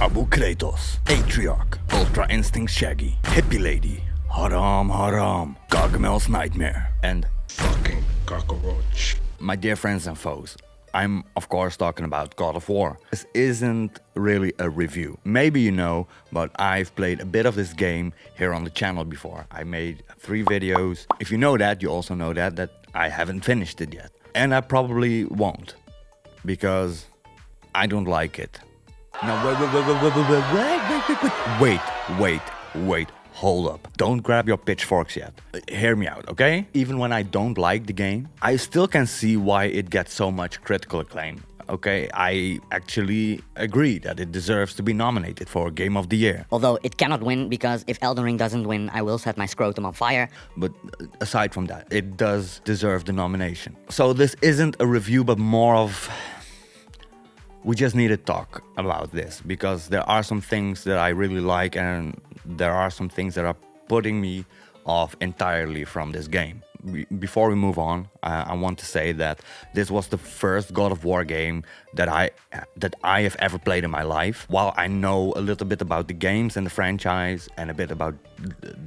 Abu Kratos, Atriarch, Ultra Instinct Shaggy, Hippie Lady, Haram Haram, Gargamel's Nightmare, and Fucking cockroach. my dear friends and foes. I'm of course talking about God of War. This isn't really a review. Maybe you know, but I've played a bit of this game here on the channel before. I made 3 videos. If you know that, you also know that I haven't finished it yet. And I probably won't, because I don't like it. Now wait, hold up. Don't grab your pitchforks yet. Hear me out, okay? Even when I don't like the game, I still can see why it gets so much critical acclaim. Okay, I actually agree that it deserves to be nominated for Game of the Year. Although it cannot win, because if Elden Ring doesn't win, I will set my scrotum on fire. But aside from that, it does deserve the nomination. So this isn't a review, but more of... we just need to talk about this, because there are some things that I really like and there are some things that are putting me off entirely from this game. Before we move on, I want to say that this was the first God of War game that I have ever played in my life. While I know a little bit about the games and the franchise and a bit about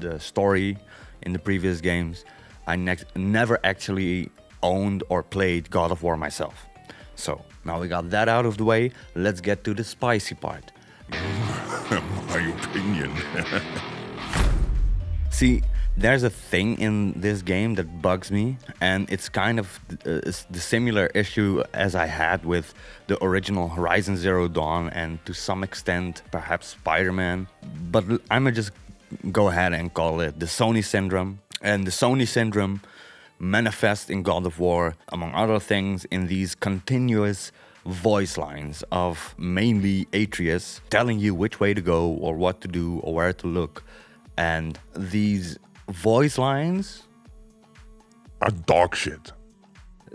the story in the previous games, I never actually owned or played God of War myself. So, now we got that out of the way, let's get to the spicy part. My opinion. See, there's a thing in this game that bugs me, and it's kind of the similar issue as I had with the original Horizon Zero Dawn and to some extent perhaps Spider-Man. But I'ma just go ahead and call it the Sony syndrome. And the Sony syndrome manifests in God of War, among other things, in these continuous voice lines of mainly Atreus telling you which way to go or what to do or where to look. And these voice lines A dog shit.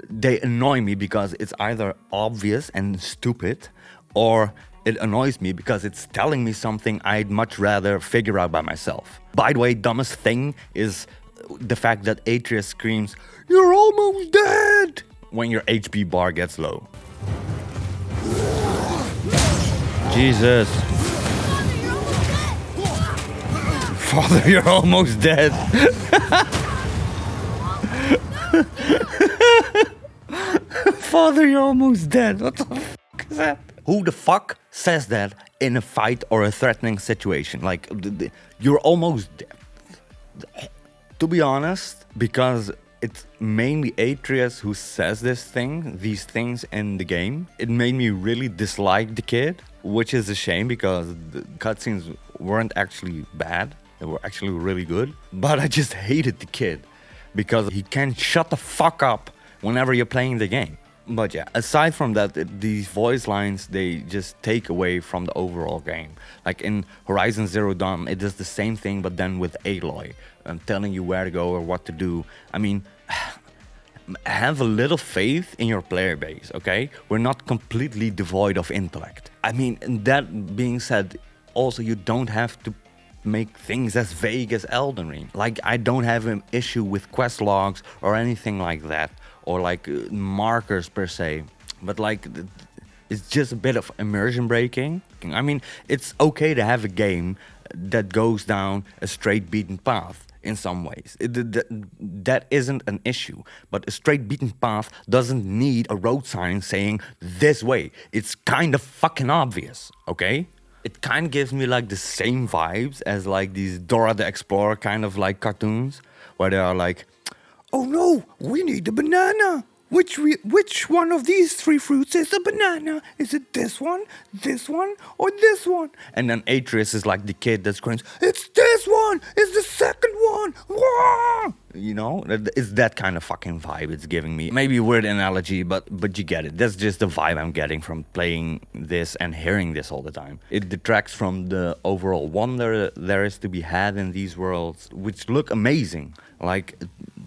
they annoy me because it's either obvious and stupid, or it annoys me because it's telling me something I'd much rather figure out by myself. By the way, dumbest thing is the fact that Atreus screams, "You're almost dead!" when your HP bar gets low. Jesus. Father, you're almost dead. Father, you're almost dead. What the fuck is that? Who the fuck says that in a fight or a threatening situation? Like, you're almost dead. To be honest, because it's mainly Atreus who says these things in the game, it made me really dislike the kid, which is a shame because the cutscenes weren't actually bad. They were actually really good. But I just hated the kid because he can't shut the fuck up whenever you're playing the game. But yeah, aside from that, these voice lines, they just take away from the overall game. Like in Horizon Zero Dawn, it does the same thing, but then with Aloy, telling you where to go or what to do. I mean, have a little faith in your player base, okay? We're not completely devoid of intellect. I mean, that being said, also you don't have to make things as vague as Elden Ring. Like, I don't have an issue with quest logs or anything like that, or like markers per se, but like it's just a bit of immersion breaking. I mean, it's okay to have a game that goes down a straight beaten path in some ways. That isn't an issue, but a straight beaten path doesn't need a road sign saying this way. It's kind of fucking obvious, okay? It kind of gives me like the same vibes as like these Dora the Explorer kind of like cartoons, where they are like, "Oh no, we need a banana. Which one of these 3 fruits is a banana? Is it this one, or this one?" And then Atreus is like the kid that screams, "It's this one! It's the second one! Wah!" You know, it's that kind of fucking vibe it's giving me. Maybe a weird analogy, but you get it. That's just the vibe I'm getting from playing this and hearing this all the time. It detracts from the overall wonder there is to be had in these worlds, which look amazing. Like,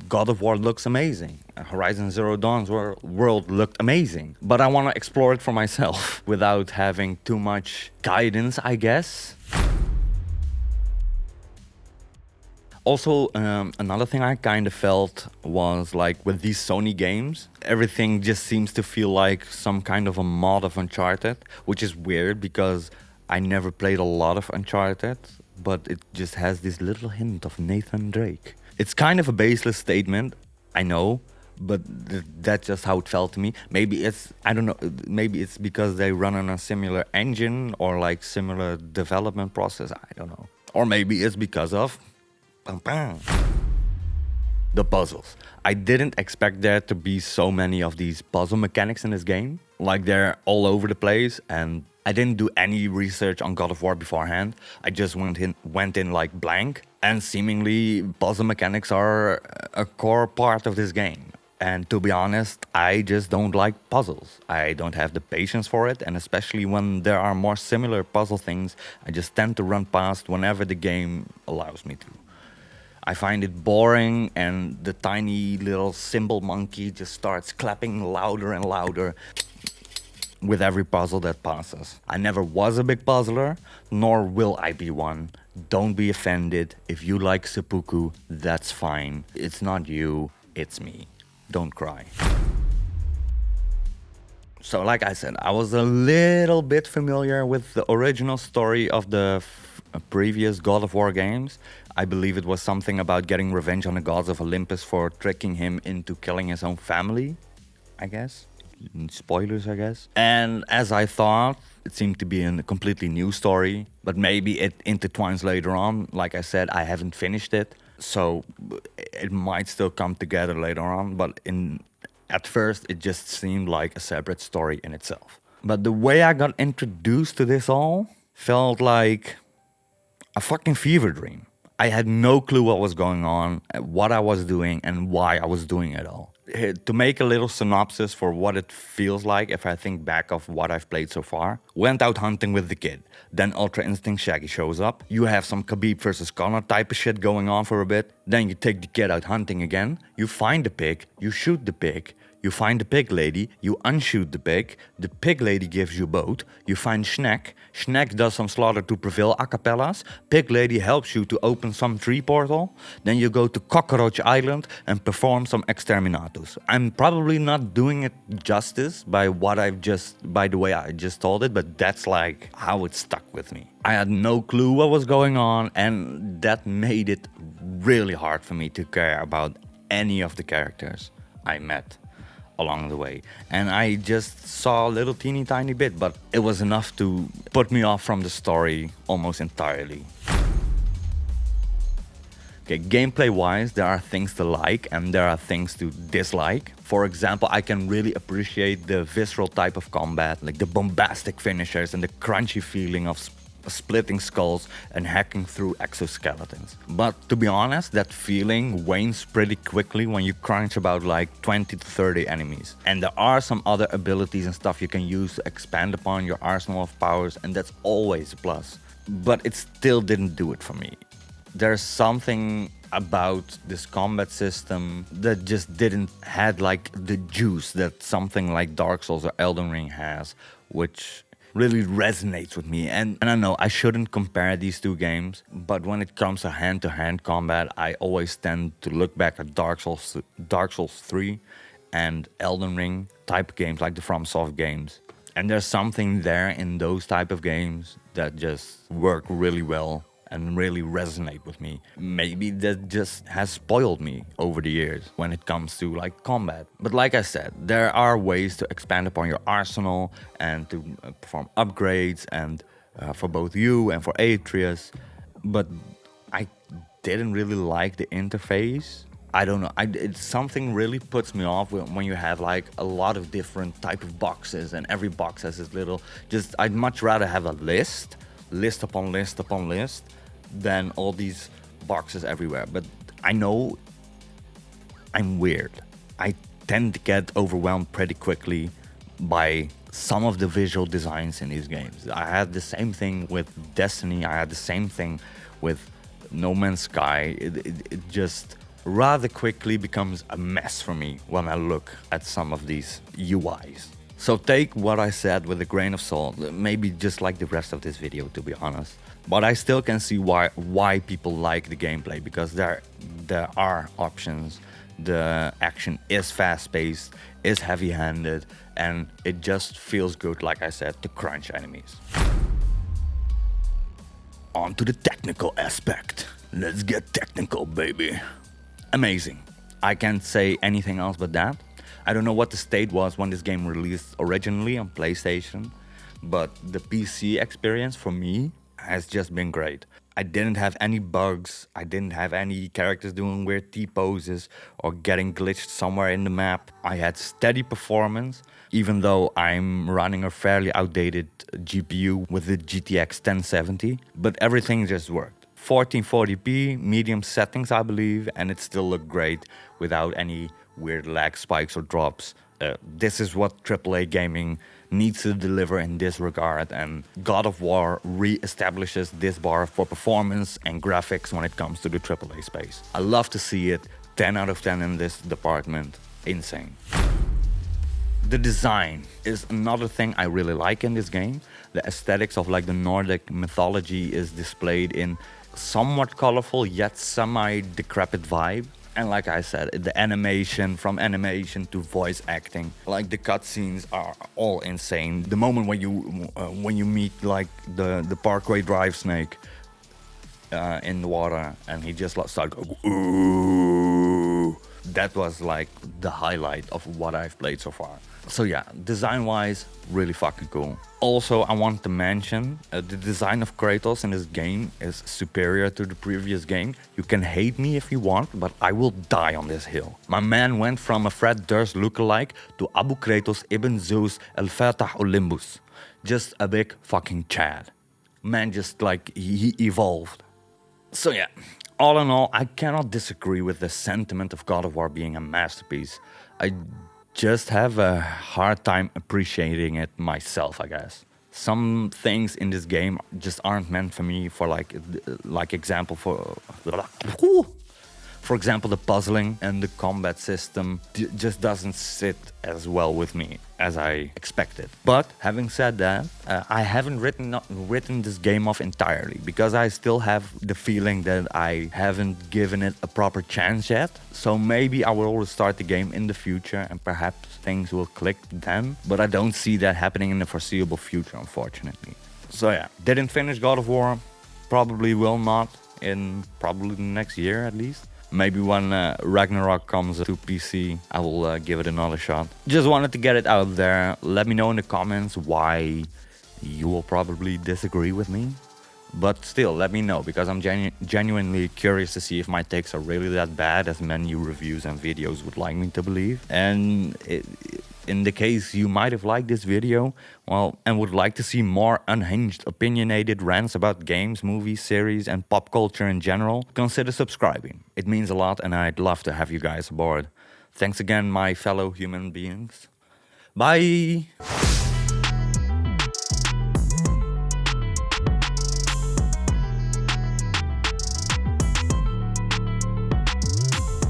God of War looks amazing. Horizon Zero Dawn's world looked amazing. But I want to explore it for myself without having too much guidance, I guess. Also, another thing I kind of felt was like with these Sony games, everything just seems to feel like some kind of a mod of Uncharted, which is weird because I never played a lot of Uncharted, but it just has this little hint of Nathan Drake. It's kind of a baseless statement, I know, but that's just how it felt to me. Maybe it's, I don't know, maybe it's because they run on a similar engine or like similar development process, I don't know. Or maybe it's because of the puzzles. I didn't expect there to be so many of these puzzle mechanics in this game. Like they're all over the place, and I didn't do any research on God of War beforehand. I just went in like blank, and seemingly puzzle mechanics are a core part of this game. And to be honest, I just don't like puzzles. I don't have the patience for it, and especially when there are more similar puzzle things, I just tend to run past whenever the game allows me to. I find it boring, and the tiny little cymbal monkey just starts clapping louder and louder with every puzzle that passes. I never was a big puzzler, nor will I be one. Don't be offended. If you like seppuku, that's fine. It's not you, it's me. Don't cry. So like I said, I was a little bit familiar with the original story of the previous God of War games. I believe it was something about getting revenge on the gods of Olympus for tricking him into killing his own family, I guess. Spoilers, I guess. And as I thought, it seemed to be a completely new story, but maybe it intertwines later on. Like I said, I haven't finished it, so it might still come together later on, but at first it just seemed like a separate story in itself. But the way I got introduced to this all felt like a fucking fever dream. I had no clue what was going on, what I was doing, and why I was doing it all. To make a little synopsis for what it feels like if I think back of what I've played so far. Went out hunting with the kid. Then Ultra Instinct Shaggy shows up. You have some Khabib versus Conor type of shit going on for a bit. Then you take the kid out hunting again. You find the pig. You shoot the pig. You find the pig lady, you unshoot the pig, the pig lady gives you boat, you find Schneck, Schneck does some slaughter to prevail a cappellas, pig lady helps you to open some tree portal, then you go to Cockroach Island and perform some exterminatus. I'm probably not doing it justice by the way I just told it, but that's like how it stuck with me. I had no clue what was going on, and that made it really hard for me to care about any of the characters I met along the way. And I just saw a little teeny tiny bit, but it was enough to put me off from the story almost entirely. Okay, gameplay wise, there are things to like and there are things to dislike. For example, I can really appreciate the visceral type of combat, like the bombastic finishers and the crunchy feeling of splitting skulls and hacking through exoskeletons. But to be honest, that feeling wanes pretty quickly when you crunch about like 20 to 30 enemies. And there are some other abilities and stuff you can use to expand upon your arsenal of powers, and that's always a plus. But it still didn't do it for me. There's something about this combat system that just didn't had like the juice that something like Dark Souls or Elden Ring has, which really resonates with me. And I know I shouldn't compare these two games, but when it comes to hand-to-hand combat, I always tend to look back at Dark Souls 3 and Elden Ring type games, like the FromSoft games. And there's something there in those type of games that just work really well and really resonate with me. Maybe that just has spoiled me over the years when it comes to like combat. But like I said, there are ways to expand upon your arsenal and to perform upgrades, and for both you and for Atreus. But I didn't really like the interface. I don't know, it's something really puts me off when you have like a lot of different type of boxes and every box has this little, I'd much rather have a list upon list upon list than all these boxes everywhere. But I know I'm weird. I tend to get overwhelmed pretty quickly by some of the visual designs in these games. I had the same thing with Destiny. I had the same thing with No Man's Sky. It just rather quickly becomes a mess for me when I look at some of these UIs. So take what I said with a grain of salt, maybe just like the rest of this video, to be honest. But I still can see why people like the gameplay, because there are options. The action is fast-paced, is heavy-handed, and it just feels good, like I said, to crunch enemies. On to the technical aspect. Let's get technical, baby. Amazing. I can't say anything else but that. I don't know what the state was when this game released originally on PlayStation, but the PC experience for me has just been great. I didn't have any bugs, I didn't have any characters doing weird T-poses or getting glitched somewhere in the map. I had steady performance, even though I'm running a fairly outdated GPU with the GTX 1070, but everything just worked. 1440p, medium settings I believe, and it still looked great without any weird lag spikes or drops. This is what AAA gaming needs to deliver in this regard, and God of War re-establishes this bar for performance and graphics when it comes to the AAA space. I love to see it. 10 out of 10 in this department. Insane. The design is another thing I really like in this game. The aesthetics of like the Nordic mythology is displayed in somewhat colorful yet semi-decrepit vibe. And like I said, the animation, from animation to voice acting, like the cutscenes are all insane. The moment when you meet like the Parkway Drive snake in the water, and he just starts going, ooh, that was like the highlight of what I've played so far. So yeah, design-wise, really fucking cool. Also, I want to mention the design of Kratos in this game is superior to the previous game. You can hate me if you want, but I will die on this hill. My man went from a Fred Durst lookalike to Abu Kratos ibn Zeus el Fatah Olympus. Just a big fucking Chad. Man, just like he evolved. So yeah, all in all, I cannot disagree with the sentiment of God of War being a masterpiece. I just have a hard time appreciating it myself, I guess. Some things in this game just aren't meant for me. For example, for example, the puzzling and the combat system just doesn't sit as well with me as I expected. But having said that, I haven't written this game off entirely, because I still have the feeling that I haven't given it a proper chance yet. So maybe I will restart the game in the future and perhaps things will click then. But I don't see that happening in the foreseeable future, unfortunately. So yeah, didn't finish God of War. Probably will not in probably the next year at least. Maybe when Ragnarok comes to PC, I will give it another shot. Just wanted to get it out there. Let me know in the comments why you will probably disagree with me. But still, let me know, because I'm genuinely curious to see if my takes are really that bad as many reviews and videos would like me to believe. And in the case you might have liked this video, well, and would like to see more unhinged, opinionated rants about games, movies, series, and pop culture in general, consider subscribing. It means a lot, and I'd love to have you guys aboard. Thanks again, my fellow human beings. Bye!